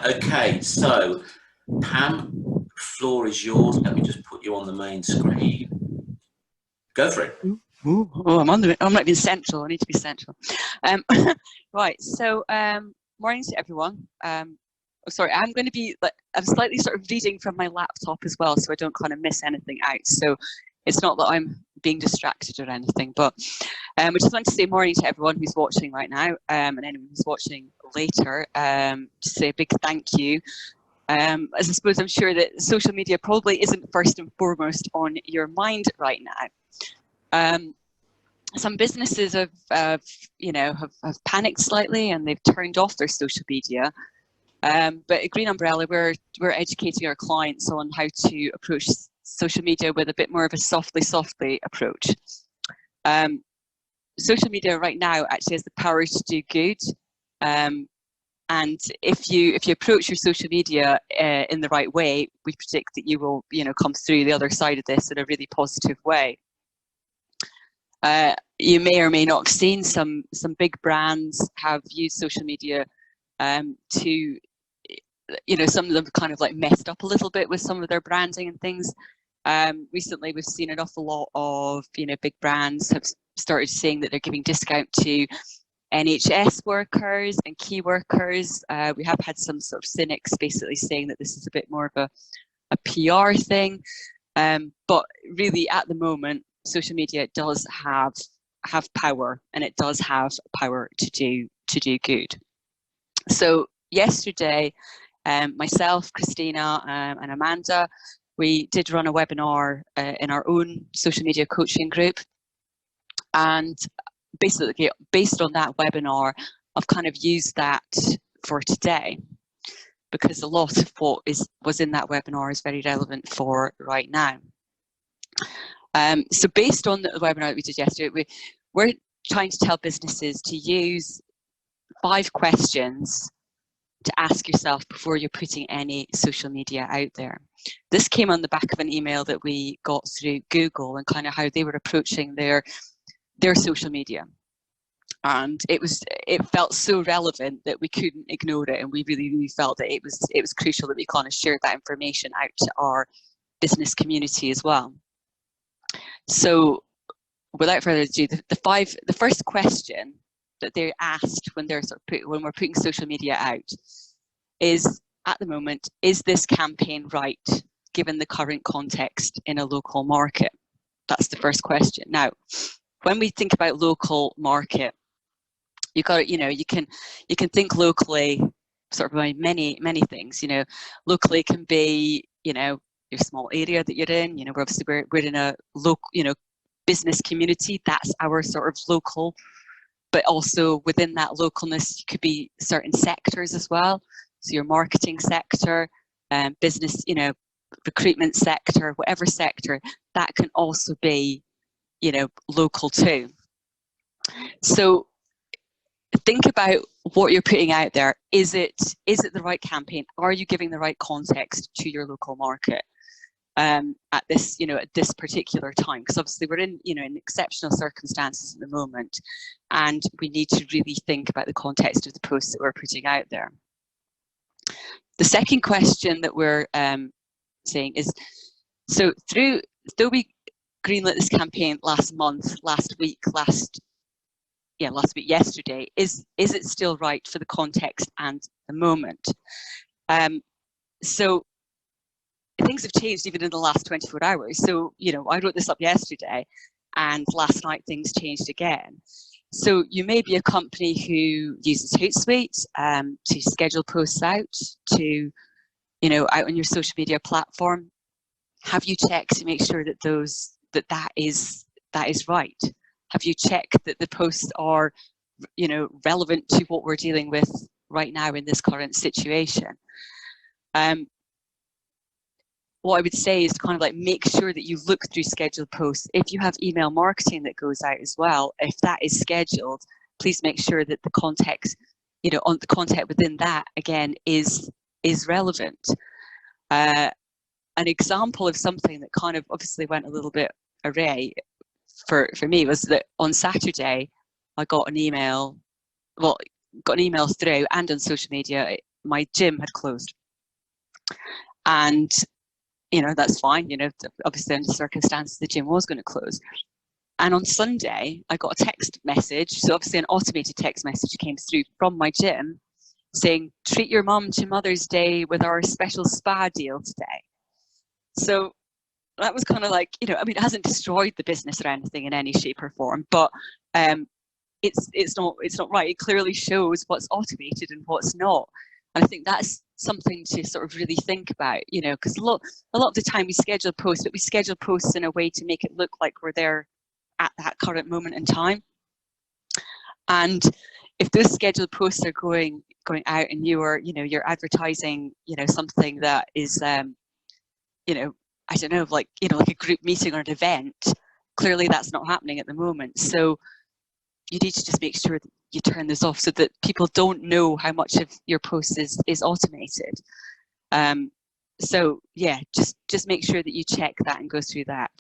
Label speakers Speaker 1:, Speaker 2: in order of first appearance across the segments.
Speaker 1: Okay, so Pam, floor is yours. Let me just put you on the main screen. Go for it.
Speaker 2: Ooh, oh, I'm not even central. I need to be central. Right. So, morning to everyone. Sorry, I'm going to be I'm slightly sort of reading from my laptop as well, so I don't kind of miss anything out. So it's not that I'm being distracted or anything, but I just want to say morning to everyone who's watching right now, and anyone who's watching later. To say a big thank you. As I suppose I'm sure that social media probably isn't first and foremost on your mind right now. Some businesses have panicked slightly and they've turned off their social media. But at Green Umbrella, we're educating our clients on how to approach social media with a bit more of a softly approach. Social media right now actually has the power to do good. And if you approach your social media in the right way, we predict that you will come through the other side of this in a really positive way. You may or may not have seen some big brands have used social media to, some of them kind of like messed up a little bit with some of their branding and things. Recently, we've seen an awful lot of big brands have started saying that they're giving discount to NHS workers and key workers. We have had some sort of cynics basically saying that this is a bit more of a PR thing, but really at the moment, social media does have power, and it does have power to do good. So yesterday, myself, Christina, and Amanda, we did run a webinar in our own social media coaching group, and basically based on that webinar, I've kind of used that for today, because a lot of what was in that webinar is very relevant for right now. So based on the webinar that we did yesterday, we're trying to tell businesses to use 5 questions to ask yourself before you're putting any social media out there. This came on the back of an email that we got through Google and kind of how they were approaching their social media. And it felt so relevant that we couldn't ignore it, and we really felt that it was crucial that we kind of shared that information out to our business community as well. So without further ado, the first question that they're asked when when we're putting social media out is, at the moment, is this campaign right given the current context in a local market? That's the first question. Now, when we think about local market, you can think locally sort of by many things. Locally can be your small area that you're in. Obviously we're in a local business community. That's our sort of local. But also within that localness, could be certain sectors as well. So your marketing sector, business, recruitment sector, whatever sector, that can also be, local too. So think about what you're putting out there. Is it the right campaign? Are you giving the right context to your local market at this particular time? Because obviously we're in in exceptional circumstances at the moment, and we need to really think about the context of the posts that we're putting out there. The second question that we're saying is, so though we greenlit this campaign last week, yesterday, is it still right for the context and the moment? So things have changed even in the last 24 hours. So, I wrote this up yesterday, and last night things changed again. So you may be a company who uses Hootsuite to schedule posts out to, out on your social media platform. Have you checked to make sure that that is right? Have you checked that the posts are, relevant to what we're dealing with right now in this current situation? What I would say is kind of like make sure that you look through scheduled posts. If you have email marketing that goes out as well, if that is scheduled, please make sure that the context, on the content within that again is relevant. An example of something that kind of obviously went a little bit array for me was that on Saturday I got an email through and on social media my gym had closed. And, that's fine. Obviously under the circumstances, the gym was going to close. And on Sunday, I got a text message. So obviously an automated text message came through from my gym saying, treat your mum to Mother's Day with our special spa deal today. So that was kind of like, it hasn't destroyed the business or anything in any shape or form, but it's not right. It clearly shows what's automated and what's not. And I think that's something to sort of really think about, because a lot of the time we schedule posts, but we schedule posts in a way to make it look like we're there at that current moment in time. And if those scheduled posts are going out and you're advertising, something that is, I don't know, like a group meeting or an event, clearly that's not happening at the moment. So you need to just make sure that you turn this off so that people don't know how much of your post is automated. So yeah, just make sure that you check that and go through that.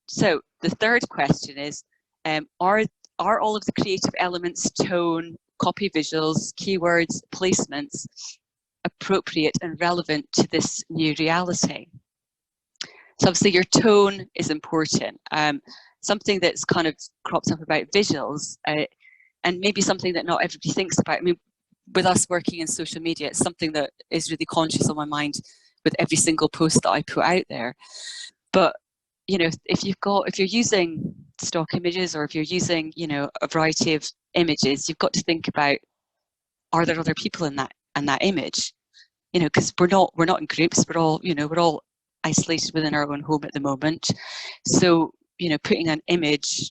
Speaker 2: So the third question is, are all of the creative elements, tone, copy visuals, keywords, placements appropriate and relevant to this new reality? So obviously your tone is important. Something that's kind of cropped up about visuals, and maybe something that not everybody thinks about. I mean, with us working in social media, it's something that is really conscious on my mind with every single post that I put out there. But if you're using stock images, or if you're using a variety of images, you've got to think about, are there other people in that image? Because we're not in groups. We're all isolated within our own home at the moment. So putting an image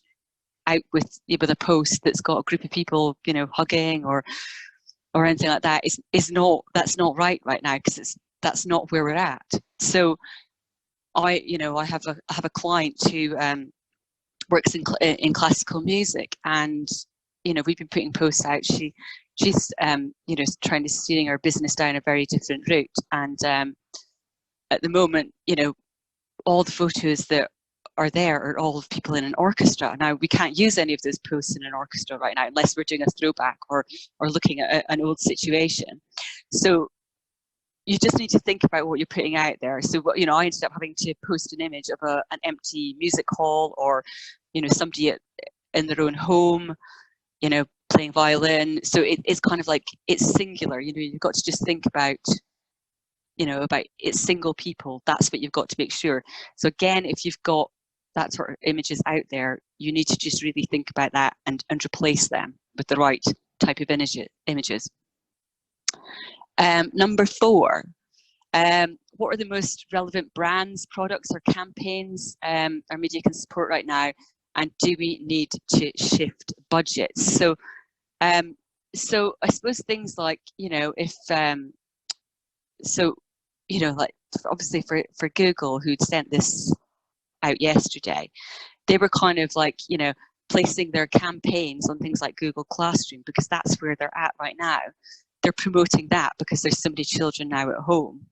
Speaker 2: out with a post that's got a group of people hugging or anything like that that's not right now, because that's not where we're at. So I have a client who works in classical music, and we've been putting posts out. She's trying to steering her business down a very different route, and at the moment all the photos that are there are all of people in an orchestra. Now we can't use any of those posts in an orchestra right now unless we're doing a throwback or looking at an old situation. So you just need to think about what you're putting out there. So I ended up having to post an image of an empty music hall, or somebody in their own home playing violin. So it's kind of like, it's singular. You've got to just think about about it's single people. That's what you've got to make sure. So again, if you've got that sort of images out there, you need to just really think about that and replace them with the right type of images. Number 4, what are the most relevant brands, products, or campaigns our media can support right now, and do we need to shift budgets? So I suppose things like like obviously for Google, who'd sent this out yesterday, they were kind of like placing their campaigns on things like Google Classroom, because that's where they're at right now. They're promoting that because there's so many children now at home.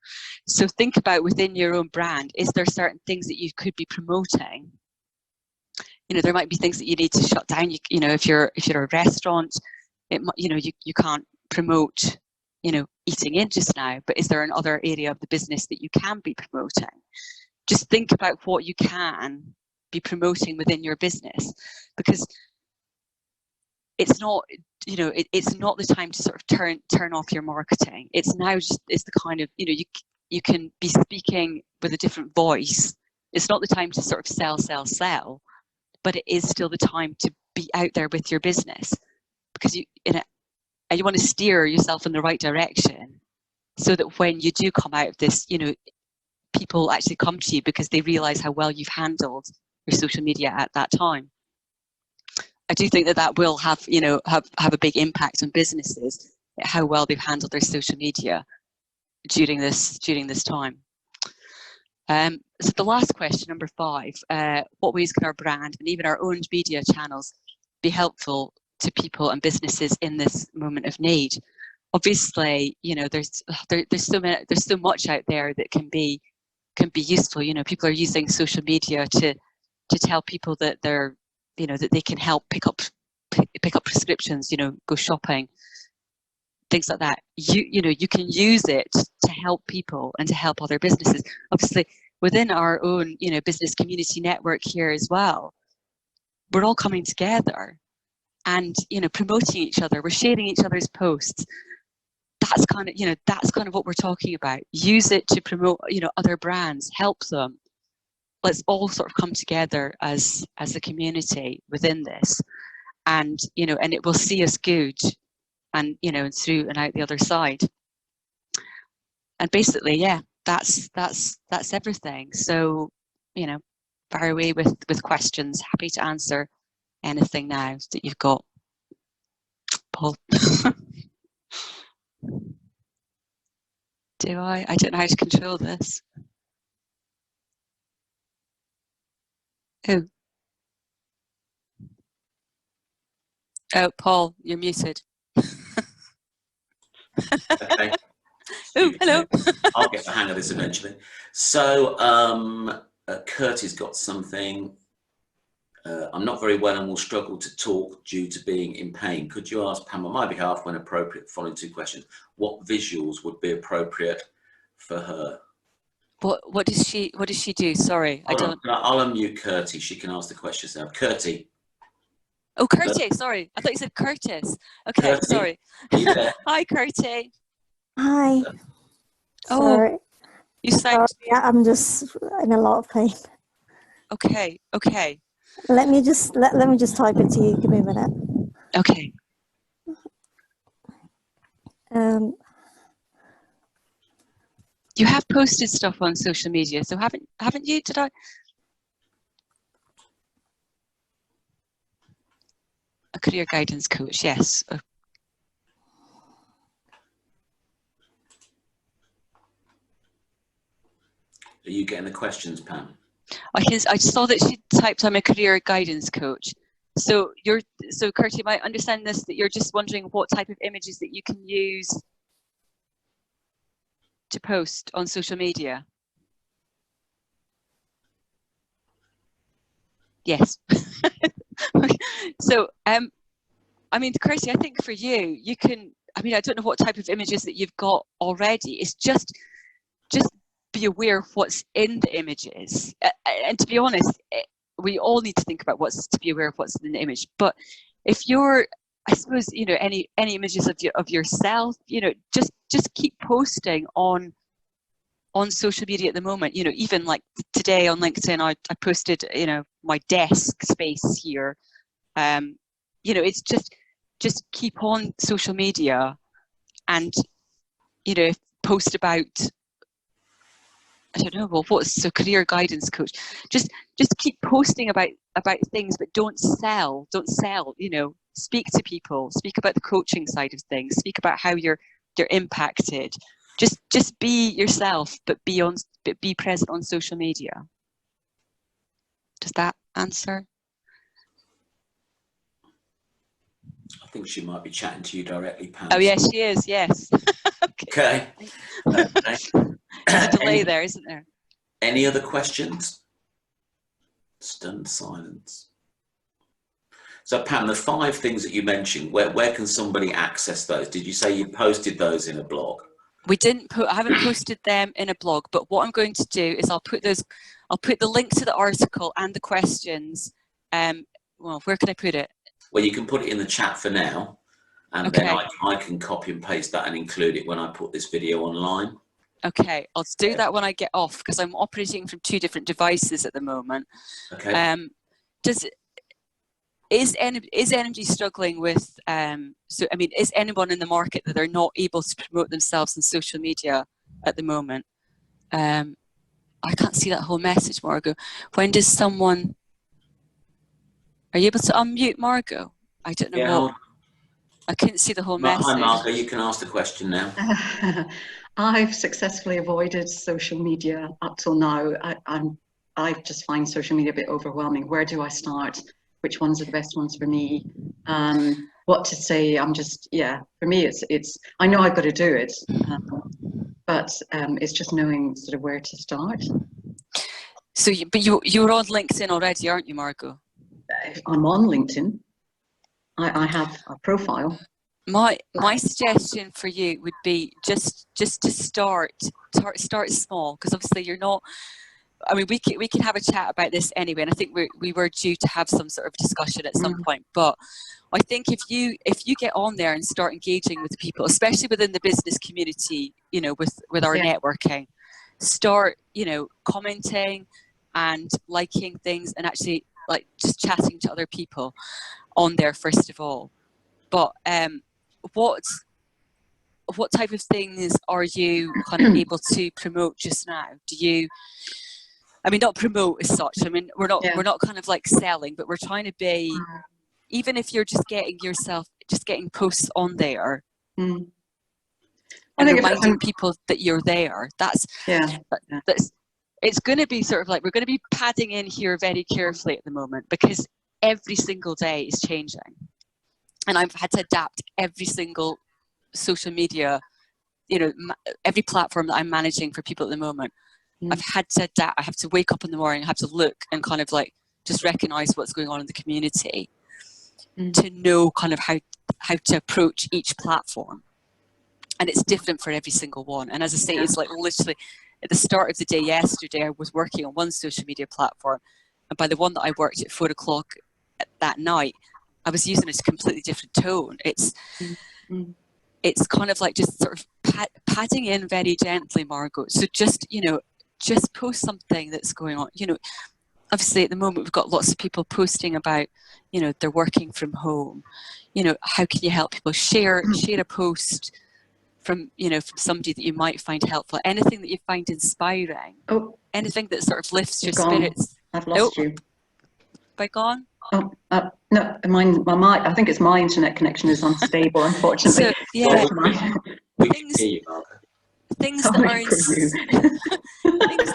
Speaker 2: So think about within your own brand, is there certain things that you could be promoting? There might be things that you need to shut down. If you're a restaurant, you can't promote eating in just now, but is there another area of the business that you can be promoting? Just think about what you can be promoting within your business, because it's not it's not the time to sort of turn off your marketing. It's the kind of you can be speaking with a different voice. It's not the time to sort of sell, but it is still the time to be out there with your business, because you want to steer yourself in the right direction, so that when you do come out of this, people actually come to you because they realize how well you've handled your social media at that time. I do think that will have a big impact on businesses, how well they've handled their social media during this time. So the last question, number 5, what ways can our brand and even our own media channels be helpful to people and businesses in this moment of need? Obviously, there's so much out there that can be useful. People are using social media to tell people that they're that they can help pick up prescriptions, go shopping. things like that. You know, you can use it to help people and to help other businesses. Obviously, within our own, you know, business community network here as well, we're all coming together and, you know, promoting each other. We're sharing each other's posts. That's kind of, you know, that's kind of what we're talking about. Use it to promote, you know, other brands, help them. Let's all sort of come together as a community within this, and, you know, and it will see us good, and, you know, and through and out the other side. And basically, yeah, that's everything. So, you know, fire away with questions. Happy to answer anything now that you've got, Paul. Do I? I don't know how to control this. Who? Oh, Paul, you're muted.
Speaker 1: Okay.
Speaker 2: Oh, hello.
Speaker 1: I'll get the hang of this eventually. So, Curtie's got something. I'm not very well and will struggle to talk due to being in pain. Could you ask Pam on my behalf, when appropriate, the following 2 questions? What visuals would be appropriate for her?
Speaker 2: What does she do? Sorry,
Speaker 1: Hold on. I'll unmute Curtie. She can ask the questions now. Curtie.
Speaker 2: Oh, Curtie. Sorry, I thought you said Curtis. Okay,
Speaker 1: Curtie,
Speaker 2: sorry.
Speaker 1: Are you there?
Speaker 2: Hi, Curtie.
Speaker 3: Hi.
Speaker 2: Oh,
Speaker 3: Sorry.
Speaker 2: you sound.
Speaker 3: Sorry, I'm just in a lot of pain.
Speaker 2: Okay. Okay.
Speaker 3: Let me just type it to you. Give me a minute.
Speaker 2: Okay. You have posted stuff on social media, so haven't you? Did I? A career guidance coach, yes.
Speaker 1: Are you getting the questions, Pam?
Speaker 2: I saw that she typed I'm a career guidance coach. So Curtie, am I understand this, that you're just wondering what type of images that you can use to post on social media? Yes. So, I mean, Curtie, I think for you can, I mean, I don't know what type of images that you've got already. It's just be aware of what's in the images. And to be honest, we all need to think about to be aware of what's in the image. But if you're, I suppose, you know, any images of yourself, you know, just keep posting on social media at the moment. You know, even like today on LinkedIn, I posted, you know, my desk space here. You know, it's just keep on social media, and, you know, post about, I don't know, well, what's a career guidance coach? Just keep posting about things, but don't sell, you know, speak to people, speak about the coaching side of things, speak about how you're impacted. Just be yourself, but be present on social media. Does that answer?
Speaker 1: I think she might be chatting to you directly, Pam.
Speaker 2: Oh, yes, she is, yes.
Speaker 1: Okay.
Speaker 2: There's a delay there, isn't there?
Speaker 1: Any other questions? Stunned silence. So, Pam, the 5 things that you mentioned, where can somebody access those? Did you say you posted those in a blog?
Speaker 2: We didn't I haven't posted them in a blog, but what I'm going to do is I'll put the link to the article and the questions. Well, where can I put it?
Speaker 1: Well, you can put it in the chat for now, and
Speaker 2: Okay.
Speaker 1: then I can copy and paste that and include it when I put this video online.
Speaker 2: Okay, I'll do that when I get off, because I'm operating from 2 different devices at the moment.
Speaker 1: Okay.
Speaker 2: Is anybody struggling with, so I mean, is anyone in the market that they're not able to promote themselves on social media at the moment? I can't see that whole message, Margot. When does someone, are you able to unmute Margot? I don't know what, I couldn't see the whole message.
Speaker 1: Hi Margot, you can ask the question now.
Speaker 4: I've successfully avoided social media up till now. I just find social media a bit overwhelming. Where do I start? Which ones are the best ones for me? What to say? I'm just, yeah, for me it's I know I've got to do it, but it's just knowing sort of where to start.
Speaker 2: So you're on LinkedIn already, aren't you, Margot?
Speaker 4: I'm on LinkedIn. I have a profile.
Speaker 2: My suggestion for you would be just to start small, because obviously you're not. I mean, we can have a chat about this anyway, and I think we were due to have some sort of discussion at some point. But I think if you get on there and start engaging with people, especially within the business community, you know, with our networking, start, you know, commenting and liking things, and actually like just chatting to other people on there first of all. But what type of things are you kind of able to promote just now? Do you, I mean, not promote as such. I mean, we're not kind of like selling, but we're trying to be, even if you're just getting posts on there, and reminding people that you're there. That's it's going to be sort of like, we're going to be padding in here very carefully at the moment, because every single day is changing, and I've had to adapt every single social media, you know, every platform that I'm managing for people at the moment. I've had to adapt. I have to wake up in the morning, I have to look and kind of like just recognize what's going on in the community to know kind of how to approach each platform. And it's different for every single one. And as I say, it's like literally at the start of the day yesterday, I was working on one social media platform, and by the one that I worked at 4 o'clock that night, I was using a completely different tone. It's kind of like just sort of padding in very gently, Margot. So just, you know, just post something that's going on. You know, obviously at the moment we've got lots of people posting about, you know, they're working from home. You know, how can you help people? Share a post from, you know, from somebody that you might find helpful. Anything that you find inspiring. Anything that sort of lifts your spirits.
Speaker 4: I've lost you.
Speaker 2: Have I gone?
Speaker 4: No, I think it's my internet connection is unstable, unfortunately.
Speaker 2: So, yeah. Things that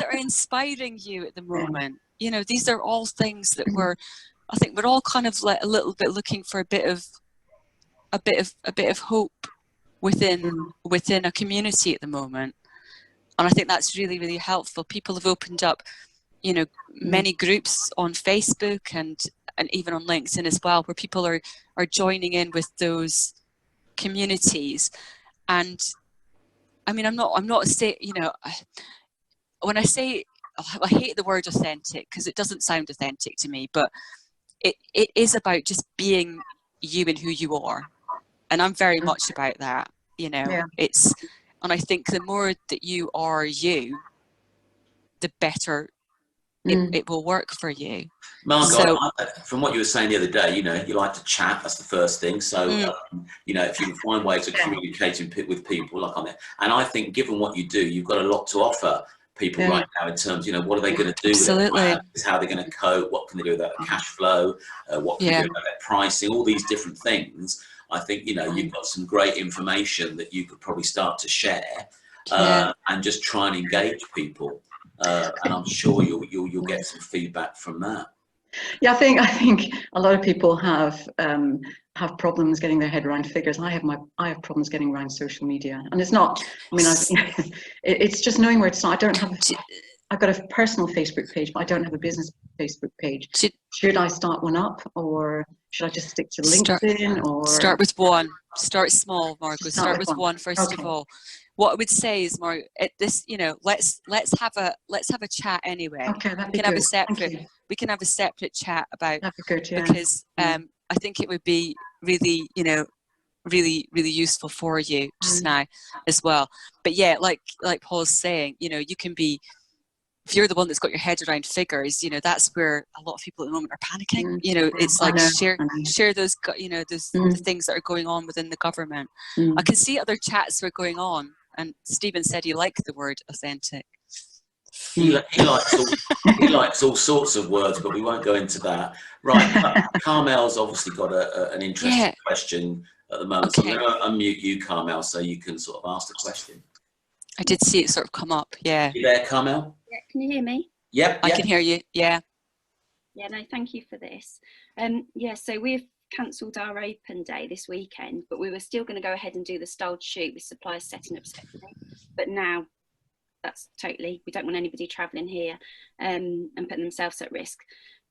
Speaker 2: are inspiring you at the moment. You know, these are all things that I think we're all kind of like a little bit looking for a bit of hope within a community at the moment. And I think that's really, really helpful. People have opened up, you know, many groups on Facebook and even on LinkedIn as well, where people are joining in with those communities. And I mean, I'm not saying, you know, when I say, I hate the word authentic because it doesn't sound authentic to me, but it is about just being you and who you are. And I'm very much about that, you know. And I think the more that you are you, the better it will work for you.
Speaker 1: Margot, from what you were saying the other day, you know, you like to chat, that's the first thing. So, you know, if you can find ways of communicating with people like on there. And I think given what you do, you've got a lot to offer people right now in terms, you know, what are they going to do with their brands, how they're going to cope, what can they do about the cash flow, what can they do about their pricing, all these different things. I think, you know, you've got some great information that you could probably start to share and just try and engage people. And I'm sure you'll get some feedback from that.
Speaker 4: Yeah, I think a lot of people have problems getting their head around figures. I have problems getting around social media, and it's not. I mean, it's just knowing where to start. I've got a personal Facebook page, but I don't have a business Facebook page. Should I start one up, or should I just stick to LinkedIn? Or
Speaker 2: start with one. Start small, Margot. Start with one first of all. What I would say is, Margot, this, you know, let's have a chat anyway.
Speaker 4: Okay, that'd be good.
Speaker 2: We can have a separate chat about,
Speaker 4: that'd be good,
Speaker 2: because I think it would be really, you know, really, really useful for you just now as well. But yeah, like Paul's saying, you know, you can be, if you're the one that's got your head around figures, you know, that's where a lot of people at the moment are panicking. You know, it's like share those, you know, those the things that are going on within the government. I can see other chats were going on, and Stephen said he liked the word authentic.
Speaker 1: He likes all sorts of words, but we won't go into that. Right, Carmel's obviously got an interesting question at the moment. Okay. So I'm going to unmute you, Carmel, so you can sort of ask the question.
Speaker 2: I did see it sort of come up, yeah.
Speaker 1: You there, Carmel?
Speaker 5: Yeah, can you hear me?
Speaker 1: Yep.
Speaker 2: I can hear you, yeah.
Speaker 5: Yeah, no, thank you for this. Yeah, so we've cancelled our open day this weekend, but we were still going to go ahead and do the styled shoot with suppliers setting up separately. But now that's totally, we don't want anybody travelling here and putting themselves at risk.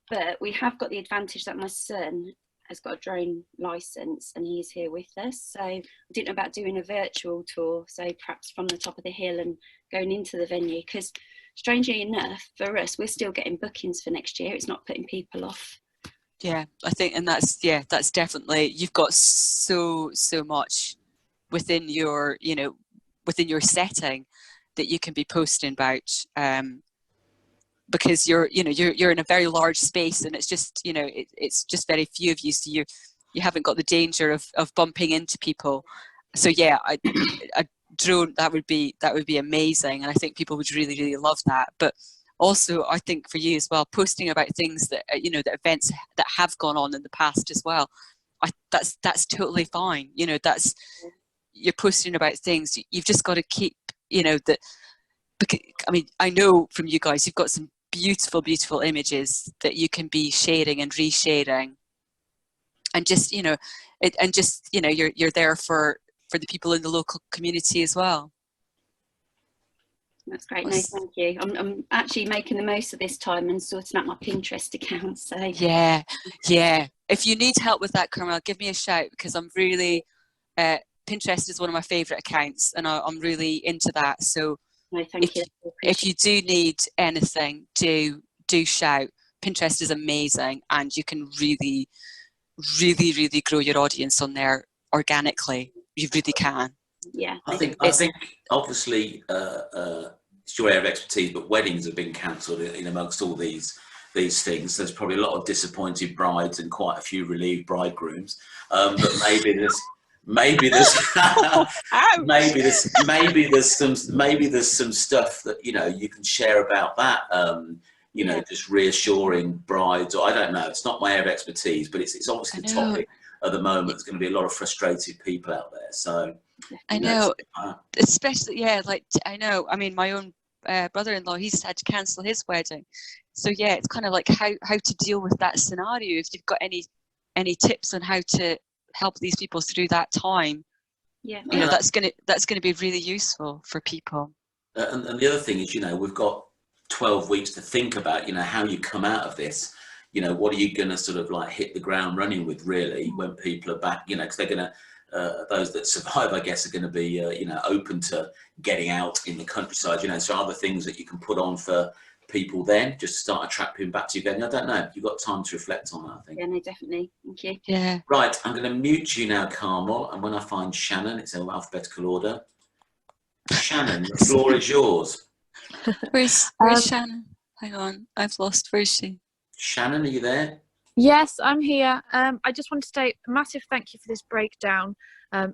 Speaker 5: But we have got the advantage that my son has got a drone license, and he's here with us. So I didn't know about doing a virtual tour, so perhaps from the top of the hill and going into the venue, because strangely enough for us, we're still getting bookings for next year. It's not putting people off.
Speaker 2: Yeah, I think, and that's definitely, you've got so much within your, you know, within your setting that you can be posting about, because you're in a very large space, and it's just, you know, it's just very few of you, so you haven't got the danger of bumping into people. So yeah, a drone, that would be amazing, and I think people would really love that. But also, I think for you as well, posting about things that, you know, the events that have gone on in the past as well, that's totally fine. You know, you're posting about things. You've just got to keep, you know, that. Because, I mean, I know from you guys, you've got some beautiful images that you can be sharing and resharing, and just, you know, you're there for the people in the local community as well.
Speaker 5: That's great. No, thank you. I'm actually making the most of this time and sorting out my Pinterest account. So
Speaker 2: yeah. If you need help with that, Carmel, give me a shout, because I'm really Pinterest is one of my favorite accounts, and I'm really into that. So
Speaker 5: no, thank you.
Speaker 2: If you do need anything, do shout. Pinterest is amazing, and you can really grow your audience on there organically. You really can.
Speaker 5: Yeah,
Speaker 1: I think obviously it's your area of expertise, but weddings have been cancelled in amongst all these things. There's probably a lot of disappointed brides and quite a few relieved bridegrooms. But maybe there's some stuff that, you know, you can share about that. You know, just reassuring brides, or I don't know. It's not my area of expertise, but it's obviously a topic at the moment. There's going to be a lot of frustrated people out there. So
Speaker 2: I know, especially I know. I mean, my own brother-in-law, he's had to cancel his wedding. So yeah, it's kind of like how to deal with that scenario. If you've got any tips on how to help these people through that time, you know, that's gonna be really useful for people.
Speaker 1: And the other thing is, you know, we've got 12 weeks to think about, you know, how you come out of this. You know, what are you going to sort of like hit the ground running with, really, when people are back, you know, because they're going to, those that survive, I guess, are going to be, you know, open to getting out in the countryside, you know. So are there things that you can put on for people then, just to start attracting back to you again? I don't know. You've got time to reflect on that, I think.
Speaker 5: Yeah, no, definitely. Thank you.
Speaker 2: Yeah.
Speaker 1: Right, I'm going to mute you now, Carmel, and when I find Shannon, it's in alphabetical order. Shannon, the floor is yours.
Speaker 2: Where's Shannon? Hang on, I've lost. Where is she?
Speaker 1: Shannon, are you there?
Speaker 6: Yes, I'm here. I just want to say a massive thank you for this breakdown.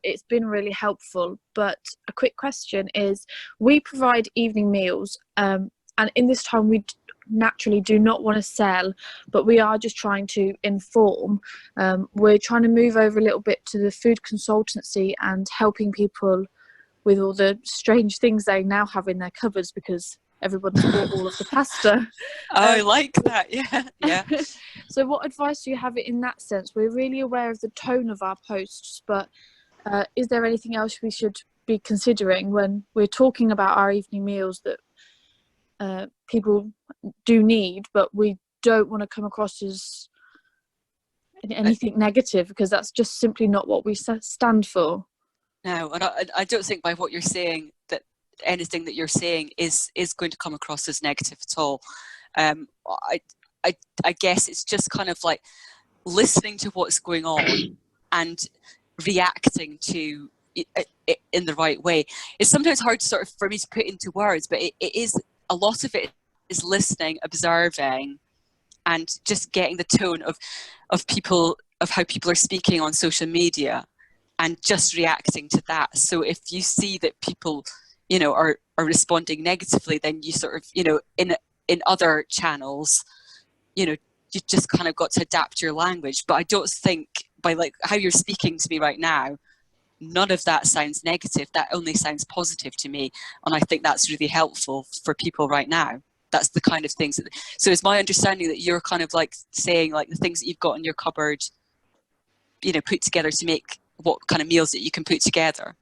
Speaker 6: It's been really helpful. But a quick question is, we provide evening meals, and in this time we naturally do not want to sell, but we are just trying to inform. We're trying to move over a little bit to the food consultancy and helping people with all the strange things they now have in their cupboards because everyone's bought all of the pasta.
Speaker 2: I like that. Yeah.
Speaker 6: So what advice do you have in that sense? We're really aware of the tone of our posts, but is there anything else we should be considering when we're talking about our evening meals that people do need, but we don't want to come across as anything negative, because that's just simply not what we stand for.
Speaker 2: No, and I don't think by what you're saying that anything that you're saying is going to come across as negative at all. I guess it's just kind of like listening to what's going on and reacting to it in the right way. It's sometimes hard to sort of for me to put into words, but it is, a lot of it is listening, observing, and just getting the tone of people, of how people are speaking on social media, and just reacting to that. So if you see that people, you know, are responding negatively, then you sort of, you know, in other channels, you know, you just kind of got to adapt your language. But I don't think, by like how you're speaking to me right now, none of that sounds negative. That only sounds positive to me, and I think that's really helpful for people right now. That's the kind of things that, so it's my understanding that you're kind of like saying, like, the things that you've got in your cupboard, you know, put together to make what kind of meals that you can put together.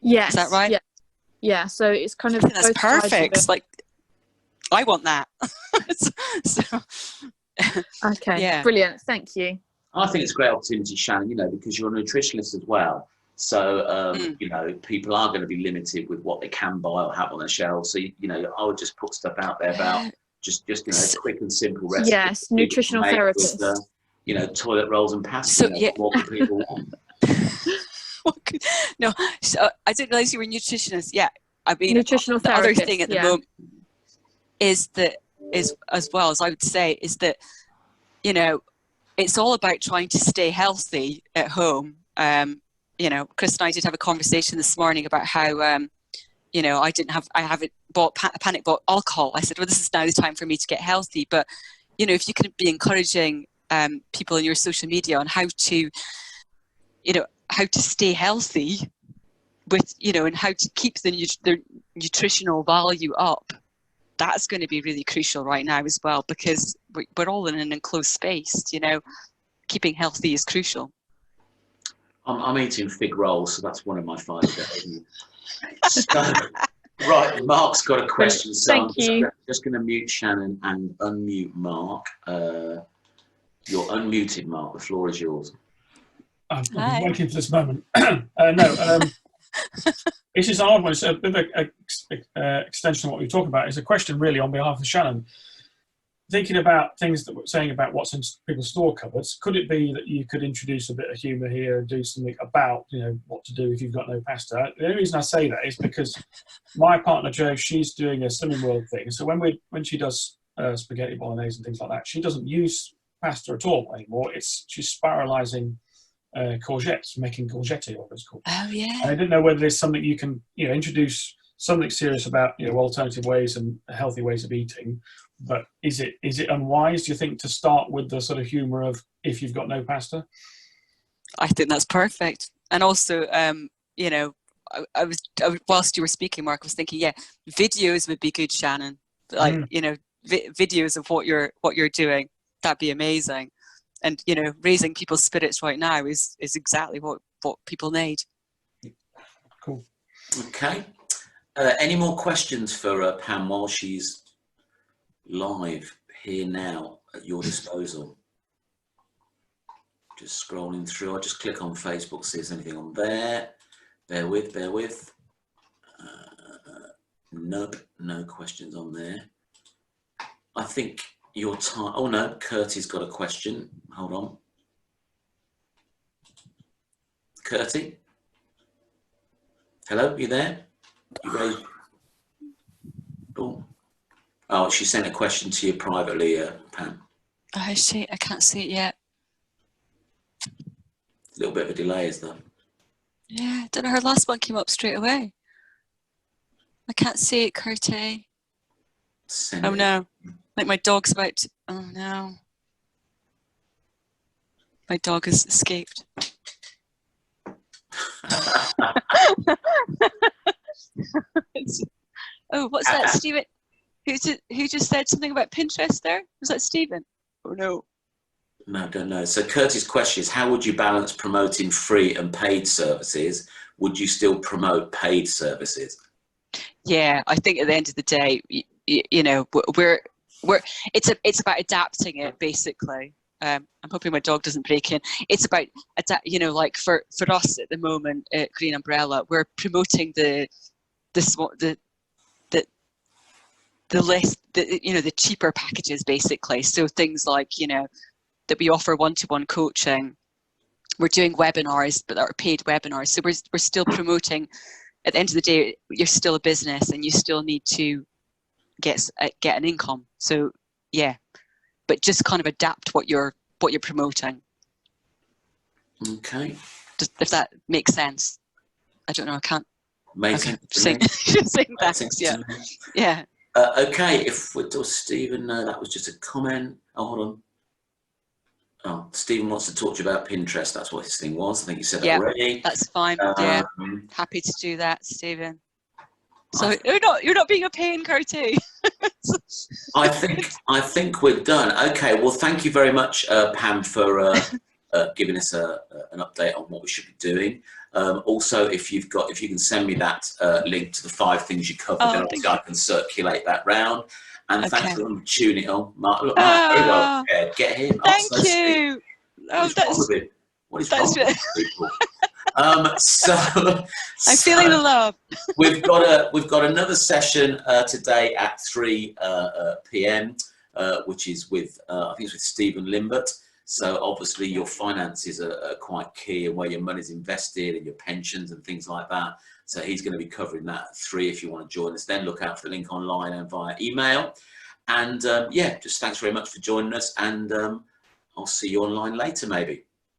Speaker 6: Yes.
Speaker 2: Is that right?
Speaker 6: Yeah. So it's kind of,
Speaker 2: I think that's perfect. Like, I want that. So,
Speaker 6: okay.
Speaker 2: yeah.
Speaker 6: Brilliant. Thank you.
Speaker 1: I think it's a great opportunity, Shannon, you know, because you're a nutritionist as well. So, you know, people are going to be limited with what they can buy or have on their shelves. So, you know, I would just put stuff out there about just you know, quick and simple recipes.
Speaker 6: Yes, nutritional therapists.
Speaker 1: With, you know, toilet rolls and pasta.
Speaker 2: So,
Speaker 1: you know,
Speaker 2: yeah.
Speaker 1: what do people want?
Speaker 2: No, so I didn't realize you were a nutritionist. Yeah, I mean,
Speaker 6: Nutritional
Speaker 2: the other
Speaker 6: therapist,
Speaker 2: thing at the
Speaker 6: yeah.
Speaker 2: moment is as well as I would say, is that, you know, it's all about trying to stay healthy at home. You know, Chris and I did have a conversation this morning about how, you know, I haven't bought panic bought alcohol. I said, well, this is now the time for me to get healthy. But, you know, if you can be encouraging people in your social media on how to, you know, how to stay healthy with, you know, and how to keep the nutritional value up, that's going to be really crucial right now as well, because we're all in an enclosed space, you know, keeping healthy is crucial.
Speaker 1: I'm eating fig rolls, so that's one of my 5 days. So, right, Mark's got a question, so
Speaker 6: Thank you.
Speaker 1: just going to mute Shannon and unmute Mark. You're unmuted, Mark. The floor is yours.
Speaker 7: I've been waiting for this moment. This is an odd one. It's a bit of an extension of what we were talking about. It's a question really on behalf of Shannon. Thinking about things that we're saying about what's in people's store cupboards, could it be that you could introduce a bit of humour here and do something about, you know, what to do if you've got no pasta? The only reason I say that is because my partner Jo, she's doing a Slimming World thing. So when she does spaghetti bolognese and things like that, she doesn't use pasta at all anymore. She's spiralising courgettes, making courgette, or it's called.
Speaker 2: Oh yeah.
Speaker 7: And I didn't know whether there's something you can, you know, introduce something serious about, you know, alternative ways and healthy ways of eating. But is it unwise, do you think, to start with the sort of humour of if you've got no pasta?
Speaker 2: I think that's perfect. And also, you know, I was whilst you were speaking, Mark, I was thinking, yeah, videos would be good, Shannon. Like, you know, videos of what you're doing. That'd be amazing. And, you know, raising people's spirits right now is exactly what people need.
Speaker 7: Cool.
Speaker 1: Okay. Any more questions for Pam while she's live here now at your disposal? Just scrolling through. I'll just click on Facebook, see if there's anything on there. Bear with. Nope, no questions on there. I think your time. Oh no, Curtie's got a question. Hold on. Curtie? Hello, you there? You ready? Oh, she sent a question to you privately, Pam.
Speaker 2: Oh, I see. I can't see it yet.
Speaker 1: A little bit of a delay, is there?
Speaker 2: Yeah, I don't know. Her last one came up straight away. I can't see it, Curtie. Oh no. Like my dog's about to, oh no. My dog has escaped. Oh, what's that, Stephen? Who just said something about Pinterest there? Was that Stephen? Oh no.
Speaker 1: No, I don't know. So Curtis' question is, how would you balance promoting free and paid services? Would you still promote paid services?
Speaker 2: Yeah, I think at the end of the day, you know, it's about adapting it basically. I'm hoping my dog doesn't break in. It's about, you know, like for us at the moment at Green Umbrella, we're promoting the less, you know, the cheaper packages basically. So things like, you know, that we offer one-to-one coaching. We're doing webinars, but that are paid webinars. So we're still promoting. At the end of the day, you're still a business and you still need to get an income. So yeah, but just kind of adapt what you're promoting.
Speaker 1: Okay.
Speaker 2: If that makes sense. I don't know. I can't.
Speaker 1: Makes
Speaker 2: okay.
Speaker 1: sense.
Speaker 2: Saying that. Yeah. Yeah.
Speaker 1: Okay. If we're still Stephen, no, that was just a comment. Oh, hold on. Oh, Stephen wants to talk to you about Pinterest. That's what his thing was. I think you said that already.
Speaker 2: That's fine. Yeah, happy to do that, Stephen. So you're not being a pain, Curtie.
Speaker 1: I think we're done. Okay. Well, thank you very much, Pam, for giving us an update on what we should be doing. Also, if you can send me that link to the 5 things you covered, then obviously I can circulate that round. And thanks for tuning on, Mark. Look, Mark, very well prepared. Get him.
Speaker 2: Thank you. Oh, that's
Speaker 1: what is wrong with people? So
Speaker 2: I'm feeling the love.
Speaker 1: we've got another session today at 3 p.m. Which is with I think it's with Stephen Limbert. So obviously your finances are quite key, and where your money's invested and your pensions and things like that. So he's going to be covering that at 3 if you want to join us. Then look out for the link online and via email. And yeah, just thanks very much for joining us, and I'll see you online later maybe.